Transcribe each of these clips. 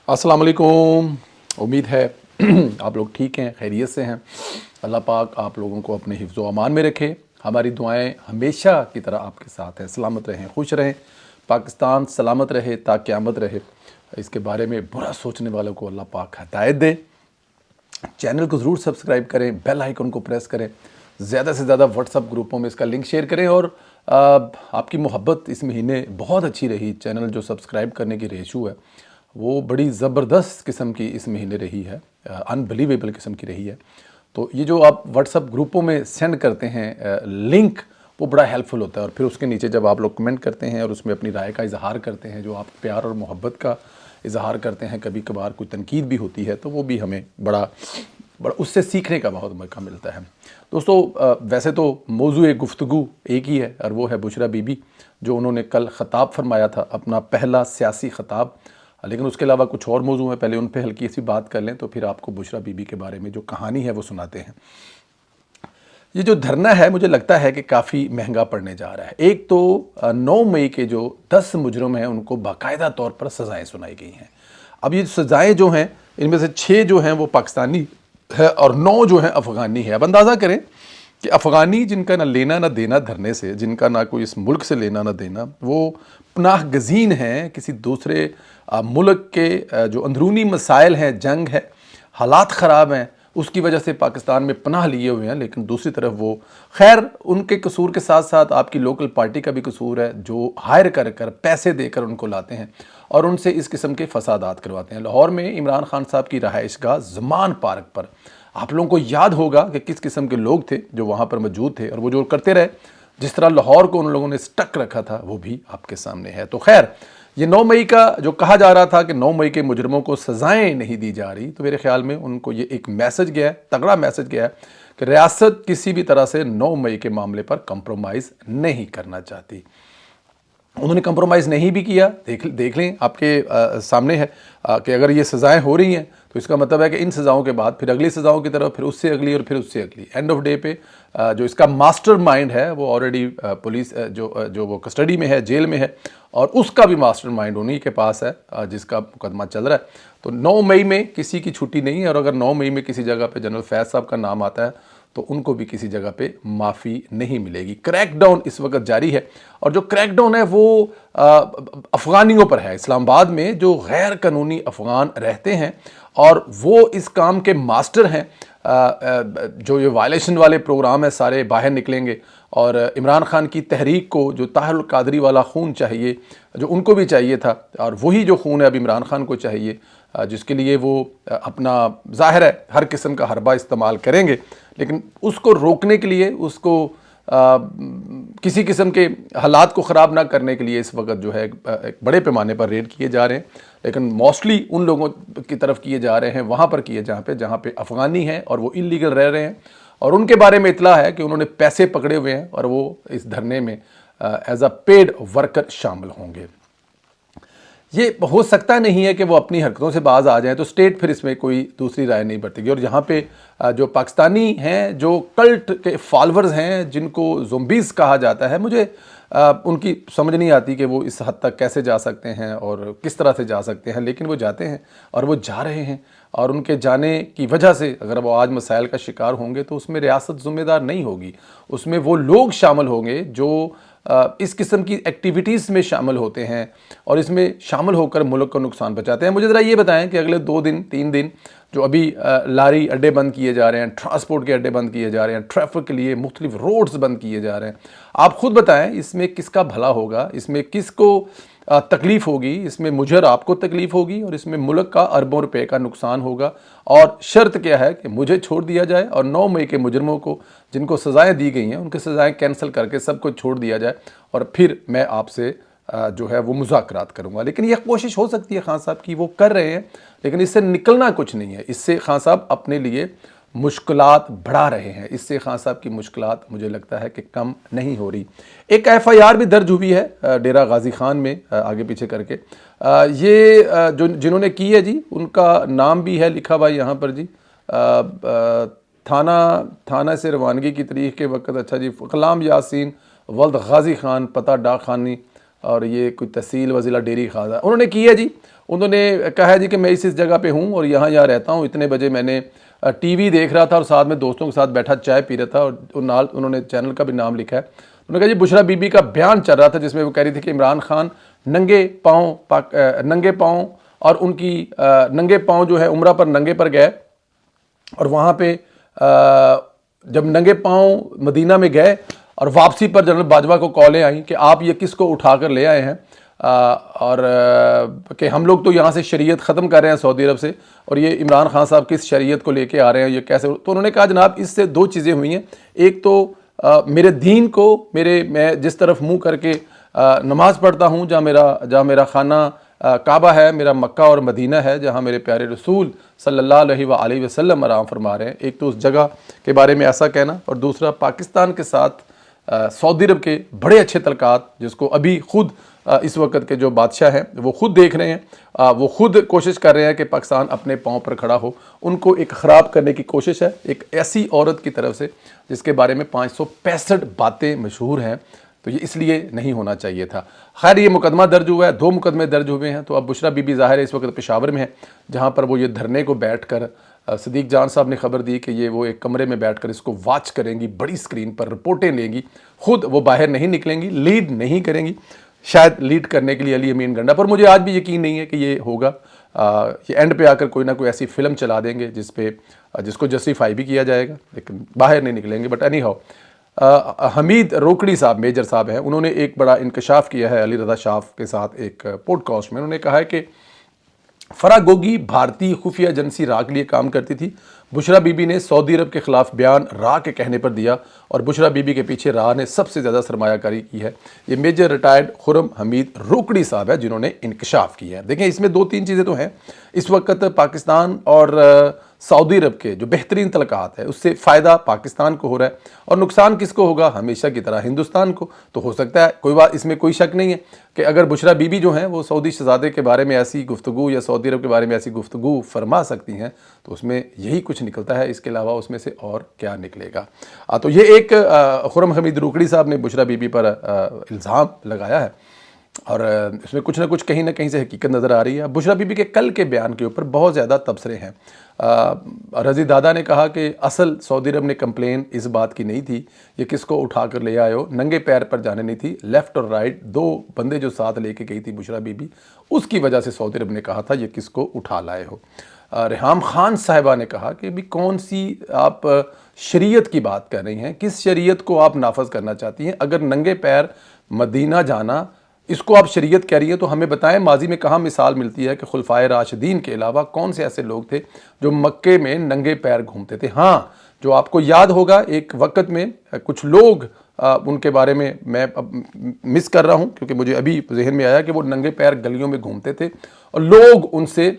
अस्सलाम वालेकुम। उम्मीद है आप लोग ठीक हैं, खैरियत से हैं। अल्लाह पाक आप लोगों को अपने हिफ्ज़ व अमान में रखे। हमारी दुआएं हमेशा की तरह आपके साथ हैं। सलामत रहें, खुश रहें, पाकिस्तान सलामत रहे ता क़यामत रहे। इसके बारे में बुरा सोचने वालों को अल्लाह पाक हिदायत दे। चैनल को ज़रूर सब्सक्राइब करें, बेल आइकन को प्रेस करें, ज़्यादा से ज़्यादा व्हाट्सअप ग्रुपों में इसका लिंक शेयर करें। और आपकी मोहब्बत इस महीने बहुत अच्छी रही। चैनल जो सब्सक्राइब करने की रेशो है वो बड़ी ज़बरदस्त किस्म की इस महीने रही है, अनबिलीवेबल किस्म की रही है। तो ये जो आप व्हाट्सअप ग्रुपों में सेंड करते हैं लिंक, वो बड़ा हेल्पफुल होता है। और फिर उसके नीचे जब आप लोग कमेंट करते हैं और उसमें अपनी राय का इजहार करते हैं, जो आप प्यार और मोहब्बत का इजहार करते हैं, कभी कभार कोई तनकीद भी होती है, तो वो भी हमें बड़ा उससे सीखने का बहुत मौका मिलता है। दोस्तों, वैसे तो मौजूए गुफ्तगू एक ही है और वो है बुशरा बीबी, जो उन्होंने कल ख़ताब फरमाया था, अपना पहला सियासी ख़ताब। लेकिन उसके अलावा कुछ और मौजू है, पहले उन पे हल्की सी बात कर लें तो फिर आपको बुशरा बीबी के बारे में जो कहानी है वो सुनाते हैं। ये जो धरना है मुझे लगता है कि काफ़ी महंगा पड़ने जा रहा है। एक तो 9 मई के जो 10 मुजरम हैं उनको बाकायदा तौर पर सज़ाएँ सुनाई गई हैं। अब ये सज़ाएँ जो हैं इनमें से 6 जो हैं वो पाकिस्तानी है और 9 जो हैं अफ़गानी है। अब अंदाज़ा करें कि अफ़गानी जिनका ना लेना ना देना धरने से, जिनका ना कोई इस मुल्क से लेना ना देना, वो पनाह गज़ीन हैं किसी दूसरे मुल्क के। जो अंदरूनी मसाइल हैं, जंग है, हालात ख़राब हैं, उसकी वजह से पाकिस्तान में पनाह लिए हुए हैं। लेकिन दूसरी तरफ वो खैर उनके कसूर के साथ साथ आपकी लोकल पार्टी का भी कसूर है, जो हायर कर कर पैसे देकर उनको लाते हैं और उनसे इस किस्म के फसादात करवाते हैं। लाहौर में इमरान खान साहब की रहाइशगाह ज़मान पार्क पर आप लोगों को याद होगा कि किस किस्म के लोग थे जो वहाँ पर मौजूद थे और वो जो करते रहे, जिस तरह लाहौर को उन लोगों ने स्टक रखा था, वो भी आपके सामने है। तो खैर ये 9 मई का जो कहा जा रहा था कि 9 मई के मुजरमों को सज़ाएं नहीं दी जा रही, तो मेरे ख्याल में उनको ये एक मैसेज गया है, तगड़ा मैसेज गया है कि रियासत किसी भी तरह से 9 मई के मामले पर कंप्रोमाइज़ नहीं करना चाहती। उन्होंने कंप्रोमाइज़ नहीं भी किया। देख लें, आपके सामने है कि अगर ये सज़ाएं हो रही हैं तो इसका मतलब है कि इन सज़ाओं के बाद फिर अगली सज़ाओं की तरफ, फिर उससे अगली और फिर उससे अगली। एंड ऑफ डे पे जो इसका मास्टर माइंड है वो ऑलरेडी पुलिस जो वो कस्टडी में है, जेल में है, और उसका भी मास्टर माइंड उन्हीं के पास है जिसका मुकदमा चल रहा है। तो 9 मई में किसी की छुट्टी नहीं है। और अगर 9 मई में किसी जगह पर जनरल फैज़ साहब का नाम आता है तो उनको भी किसी जगह पे माफ़ी नहीं मिलेगी। क्रैकडाउन इस वक्त जारी है और जो क्रैकडाउन है वो अफ़गानियों पर है। इस्लामाबाद में जो गैर कानूनी अफ़गान रहते हैं और वो इस काम के मास्टर हैं। जो ये वायलेशन वाले प्रोग्राम है सारे बाहर निकलेंगे और इमरान खान की तहरीक को जो ताहिर कादरी वाला खून चाहिए, जो उनको भी चाहिए था, और वही जो खून है अब इमरान खान को चाहिए, जिसके लिए वो अपना ज़ाहिर है हर किस्म का हरबा इस्तेमाल करेंगे। लेकिन उसको रोकने के लिए, उसको किसी किस्म के हालात को ख़राब ना करने के लिए इस वक्त जो है एक बड़े पैमाने पर रेड किए जा रहे हैं। लेकिन मोस्टली उन लोगों की तरफ किए जा रहे हैं वहाँ पर किए जहाँ पे अफ़गानी हैं और वो इलीगल रह रहे हैं और उनके बारे में इतला है कि उन्होंने पैसे पकड़े हुए हैं और वो इस धरने में एज अ पेड वर्कर शामिल होंगे। ये हो सकता नहीं है कि वो अपनी हरकतों से बाज आ जाएं, तो स्टेट फिर इसमें कोई दूसरी राय नहीं बरतेगी। और यहाँ पे जो पाकिस्तानी हैं, जो कल्ट के फॉलोअर्स हैं, जिनको ज़ोंबीज़ कहा जाता है, मुझे उनकी समझ नहीं आती कि वो इस हद तक कैसे जा सकते हैं और किस तरह से जा सकते हैं। लेकिन वो जाते हैं और वो जा रहे हैं, और उनके जाने की वजह से अगर वो आज मसाइल का शिकार होंगे तो उसमें रियासत ज़िम्मेदार नहीं होगी। उसमें वो लोग शामिल होंगे जो इस किस्म की एक्टिविटीज़ में शामिल होते हैं और इसमें शामिल होकर मुल्क को नुकसान पहुँचाते हैं। मुझे ज़रा ये बताएं कि अगले 2 दिन 3 दिन जो अभी लारी अड्डे बंद किए जा रहे हैं, ट्रांसपोर्ट के अड्डे बंद किए जा रहे हैं, ट्रैफिक के लिए मुख्तलिफ रोड्स बंद किए जा रहे हैं, आप ख़ुद बताएं इसमें किसका भला होगा, इसमें किसको तकलीफ़ होगी? इसमें मुझे और आपको तकलीफ़ होगी और इसमें मुल्क का अरबों रुपए का नुकसान होगा। और शर्त क्या है कि मुझे छोड़ दिया जाए और 9 मई के मुजरमों को, जिनको सज़ाएँ दी गई हैं, उनकी सज़ाएँ कैंसिल करके सबको छोड़ दिया जाए और फिर मैं आपसे जो है वो मुज़ाकरात करूँगा। लेकिन यह कोशिश हो सकती है खान साहब की, वो कर रहे हैं, लेकिन इससे निकलना कुछ नहीं है। इससे खान साहब अपने लिए मुश्किलात बढ़ा रहे हैं। इससे खान साहब की मुश्किलात मुझे लगता है कि कम नहीं हो रही। एक FIR भी दर्ज हुई है डेरा गाजी खान में, आगे पीछे करके। ये जो जिन्होंने की है जी, उनका नाम भी है लिखा हुआ यहाँ पर जी। थाना से रवानगी की तारीख के वक्त, अच्छा जी, ग़ुलाम यासीन वल्द गाजी खान, पता डाक खानी, और ये कोई तहसील वज़ीला डेरी खाजा उन्होंने की है जी। उन्होंने कहा है जी कि मैं इस जगह पे हूँ और यहाँ रहता हूँ, इतने बजे मैंने टीवी देख रहा था और साथ में दोस्तों के साथ बैठा चाय पी रहा था, और नाल उन्होंने चैनल का भी नाम लिखा है। उन्होंने कहा जी बुशरा बीबी का बयान चल रहा था जिसमें वो कह रही थी कि इमरान खान नंगे पाँव और उनकी नंगे पाँव जो है उम्रा पर नंगे पर गए, और वहाँ पे जब नंगे पाँव मदीना में गए और वापसी पर जनरल बाजवा को कॉलें आई कि आप ये किसको उठा कर ले आए हैं, और कि हम लोग तो यहाँ से शरीयत ख़त्म कर रहे हैं सऊदी अरब से, और ये इमरान खान साहब किस शरीयत को लेके आ रहे हैं, ये कैसे। तो उन्होंने कहा जनाब इससे दो चीज़ें हुई हैं, एक तो मेरे दीन को मैं जिस तरफ मुंह करके नमाज़ पढ़ता हूँ, जहाँ मेरा खाना काबा है, मेरा मक्का और मदीना है, जहाँ मेरे प्यारे रसूल सल्लल्लाहु अलैहि वसल्लम आराम फरमा रहे हैं, एक तो उस जगह के बारे में ऐसा कहना, और दूसरा पाकिस्तान के साथ सऊदी अरब के बड़े अच्छे तल्कात, जिसको अभी खुद इस वक्त के जो बादशाह हैं वो खुद देख रहे हैं, वो खुद कोशिश कर रहे हैं कि पाकिस्तान अपने पाँव पर खड़ा हो, उनको एक ख़राब करने की कोशिश है एक ऐसी औरत की तरफ से जिसके बारे में 565 बातें मशहूर हैं। तो ये इसलिए नहीं होना चाहिए था। खैर ये मुकदमा दर्ज हुआ है, 2 मुकदमे दर्ज हुए हैं। तो अब बुशरा बीबी ज़ाहिर है इस वक्त पेशावर में है, जहाँ पर वो ये धरने को बैठ कर, सदीक जान साहब ने खबर दी कि ये वो एक कमरे में बैठकर इसको वॉच करेंगी, बड़ी स्क्रीन पर रिपोर्टें लेंगी, खुद वो बाहर नहीं निकलेंगी, लीड नहीं करेंगी, शायद लीड करने के लिए अली अमीन गंडा, पर मुझे आज भी यकीन नहीं है कि ये होगा। ये एंड पे आकर कोई ना कोई ऐसी फिल्म चला देंगे जिसको जस्टिफाई भी किया जाएगा, लेकिन बाहर नहीं निकलेंगे। बट एनी हाउ, हमीद रोकड़ी साहब, मेजर साहब हैं, उन्होंने एक बड़ा इंकशाफ किया है अली रज़ा शाह के साथ एक पॉडकास्ट में। उन्होंने कहा है कि फराह गोगी भारतीय खुफिया एजेंसी रा के लिए काम करती थी। बुशरा बीबी ने सऊदी अरब के खिलाफ बयान रा के कहने पर दिया, और बुशरा बीबी के पीछे रा ने सबसे ज़्यादा सरमायाकारी की है। ये मेजर रिटायर्ड खुरम हमीद रोकड़ी साहब है जिन्होंने इंकशाफ किया है। देखें इसमें 2-3 चीज़ें तो हैं। इस वक्त पाकिस्तान और सऊदी अरब के जो बेहतरीन तलकात है उससे फ़ायदा पाकिस्तान को हो रहा है, और नुकसान किसको होगा, हमेशा की तरह हिंदुस्तान को। तो हो सकता है, कोई बात इसमें कोई शक नहीं है कि अगर बुशरा बीबी जो हैं वो सऊदी शहज़ादे के बारे में ऐसी गुफ्तगू या सऊदी अरब के बारे में ऐसी गुफ्तगू फरमा सकती हैं, तो उसमें यही कुछ निकलता है, इसके अलावा उसमें से और क्या निकलेगा। तो ये एक खुरम हमीद रोकड़ी साहब ने बुशरा बीबी पर इल्ज़ाम लगाया है, और इसमें कुछ ना कुछ कहीं ना कहीं से हकीकत नज़र आ रही है। बुशरा बीबी के कल के बयान के ऊपर बहुत ज़्यादा तबसरे हैं। रज़ी दादा ने कहा कि असल सऊदी अरब ने कंप्लेन इस बात की नहीं थी, ये किसको उठा कर ले आए हो, नंगे पैर पर जाने नहीं थी, लेफ़्ट और राइट 2 बंदे जो साथ लेके गई थी बुशरा बीबी, उसकी वजह से सऊदी अरब ने कहा था ये किसको उठा लाए हो। रेहाम खान साहिबा ने कहा कि भी कौन सी आप शरीयत की बात कर रही हैं, किस शरीयत को आप नाफज करना चाहती हैं। अगर नंगे पैर मदीना जाना इसको आप शरीयत कह रही है, तो हमें बताएं माजी में कहाँ मिसाल मिलती है कि खुलफाए राशिदीन के अलावा कौन से ऐसे लोग थे जो मक्के में नंगे पैर घूमते थे। हाँ, जो आपको याद होगा एक वक्त में कुछ लोग, उनके बारे में मैं अब मिस कर रहा हूँ क्योंकि मुझे अभी जहन में आया कि वो नंगे पैर गलियों में घूमते थे, और लोग उनसे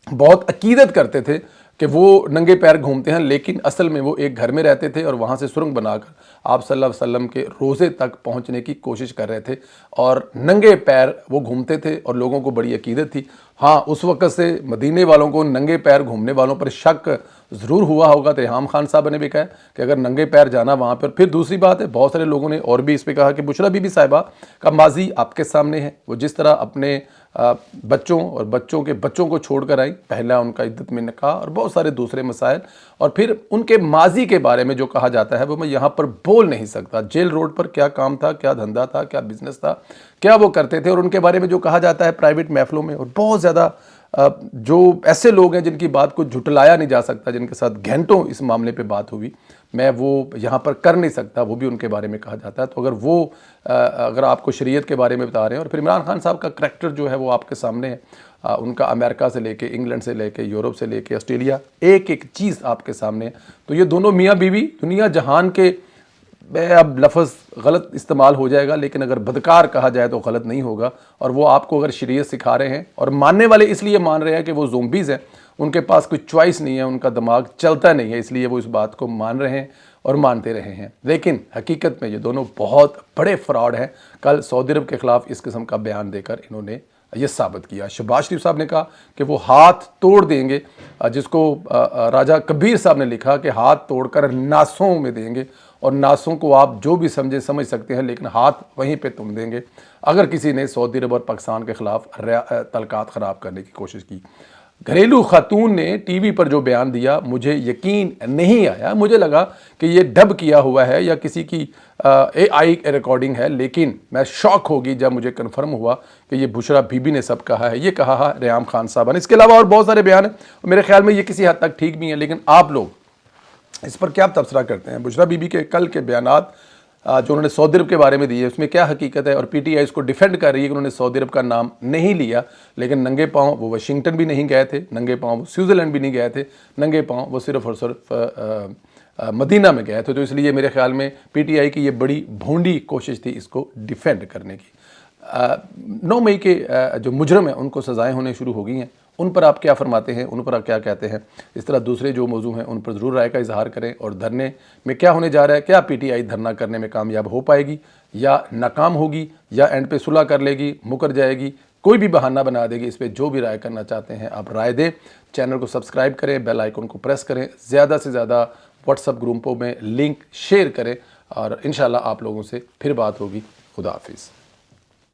बहुत अकीदत करते थे कि वो नंगे पैर घूमते हैं, लेकिन असल में वो एक घर में रहते थे और वहाँ से सुरंग बनाकर आप सल्लल्लाहु अलैहि वसल्लम के रोज़े तक पहुँचने की कोशिश कर रहे थे, और नंगे पैर वो घूमते थे और लोगों को बड़ी अकीदत थी। हाँ, उस वक़्त से मदीने वालों को नंगे पैर घूमने वालों पर शक ज़रूर हुआ होगा। तो रेहाम खान साहब ने भी कहा कि अगर नंगे पैर जाना वहाँ पर, फिर दूसरी बात है बहुत सारे लोगों ने और भी इस पर कहा कि बुशरा बीबी साहिबा का माजी आपके सामने है, वो जिस तरह अपने बच्चों और बच्चों के बच्चों को छोड़कर आई, पहला उनका इद्दत में निकाह और बहुत सारे दूसरे मसाइल, और फिर उनके माजी के बारे में जो कहा जाता है वो मैं यहाँ पर बोल नहीं सकता। जेल रोड पर क्या काम था, क्या धंधा था, क्या बिजनेस था, क्या वो करते थे, और उनके बारे में जो कहा जाता है प्राइवेट महफिलों में, और बहुत ज़्यादा जो ऐसे लोग हैं जिनकी बात को झुटलाया नहीं जा सकता, जिनके साथ घंटों इस मामले पे बात हुई, मैं वो यहाँ पर कर नहीं सकता, वो भी उनके बारे में कहा जाता है। तो अगर आपको शरीयत के बारे में बता रहे हैं, और फिर इमरान खान साहब का करैक्टर जो है वो आपके सामने है, उनका अमेरिका से लेके, इंग्लैंड से लेके, यूरोप से लेके, ऑस्ट्रेलिया, एक एक चीज़ आपके सामने है। तो ये दोनों मियाँ बीवी दुनिया जहान के, अब लफ्ज़ गलत इस्तेमाल हो जाएगा लेकिन अगर बदकार कहा जाए तो गलत नहीं होगा, और वो आपको अगर शरीयत सिखा रहे हैं, और मानने वाले इसलिए मान रहे हैं कि वो ज़ोंबीज़ हैं, उनके पास कोई चॉइस नहीं है, उनका दिमाग चलता नहीं है, इसलिए वो इस बात को मान रहे हैं और मानते रहे हैं। लेकिन हकीकत में ये दोनों बहुत बड़े फ्रॉड हैं। कल सऊदी अरब के ख़िलाफ़ इस किस्म का बयान देकर इन्होंने ये साबित किया। शहबाज शरीफ साहब ने कहा कि वो हाथ तोड़ देंगे, जिसको राजा कबीर साहब ने लिखा कि हाथ तोड़कर नासों में देंगे, اور ناسوں کو آپ جو بھی سمجھ سکتے ہیں، لیکن ہاتھ وہیں پہ تم دیں گے اگر کسی نے سعودی عرب اور پاکستان کے خلاف تعلقات خراب کرنے کی کوشش کی۔ گھریلو خاتون نے ٹی وی پر جو بیان دیا مجھے یقین نہیں آیا، مجھے لگا کہ یہ ڈب کیا ہوا ہے یا کسی کی اے آئی ریکارڈنگ ہے، لیکن میں شاک ہوگی جب مجھے کنفرم ہوا کہ یہ بشرا بی بی نے سب کہا ہے، یہ کہا ہے ریحام خان صاحبہ نے۔ اس کے علاوہ اور بہت سارے بیان ہیں، میرے خیال میں یہ کسی حد تک ٹھیک بھی ہیں، لیکن آپ لوگ اس پر کیا تبصرہ کرتے ہیں؟ بشرا بی بی کے کل کے بیانات جو انہوں نے سعودی عرب کے بارے میں دیے، اس میں کیا حقیقت ہے؟ اور پی ٹی آئی اس کو ڈیفینڈ کر رہی ہے کہ انہوں نے سعودی عرب کا نام نہیں لیا، لیکن ننگے پاؤں وہ واشنگٹن بھی نہیں گئے تھے، ننگے پاؤں وہ سوئٹزرلینڈ بھی نہیں گئے تھے، ننگے پاؤں وہ صرف اور صرف مدینہ میں گئے تھے۔ تو اس لیے میرے خیال میں پی ٹی آئی کی یہ بڑی بھونڈی کوشش تھی اس کو ڈیفینڈ کرنے کی۔ 9 مئی کے جو مجرم ہیں ان کو سزائیں ہونے شروع ہو گئی ہیں، ان پر آپ کیا فرماتے ہیں؟ ان پر آپ کیا کہتے ہیں؟ اس طرح دوسرے جو موضوع ہیں ان پر ضرور رائے کا اظہار کریں، اور دھرنے میں کیا ہونے جا رہا ہے؟ کیا پی ٹی آئی دھرنا کرنے میں کامیاب ہو پائے گی یا ناکام ہوگی یا اینڈ پہ صلح کر لے گی، مکر جائے گی، کوئی بھی بہانہ بنا دے گی؟ اس پہ جو بھی رائے کرنا چاہتے ہیں آپ رائے دیں، چینل کو سبسکرائب کریں، بیل آئیکن کو پریس کریں، زیادہ سے زیادہ واٹس ایپ گروپوں میں لنک شیئر کریں، اور انشاءاللہ آپ لوگوں سے پھر بات ہوگی۔ خدا حافظ۔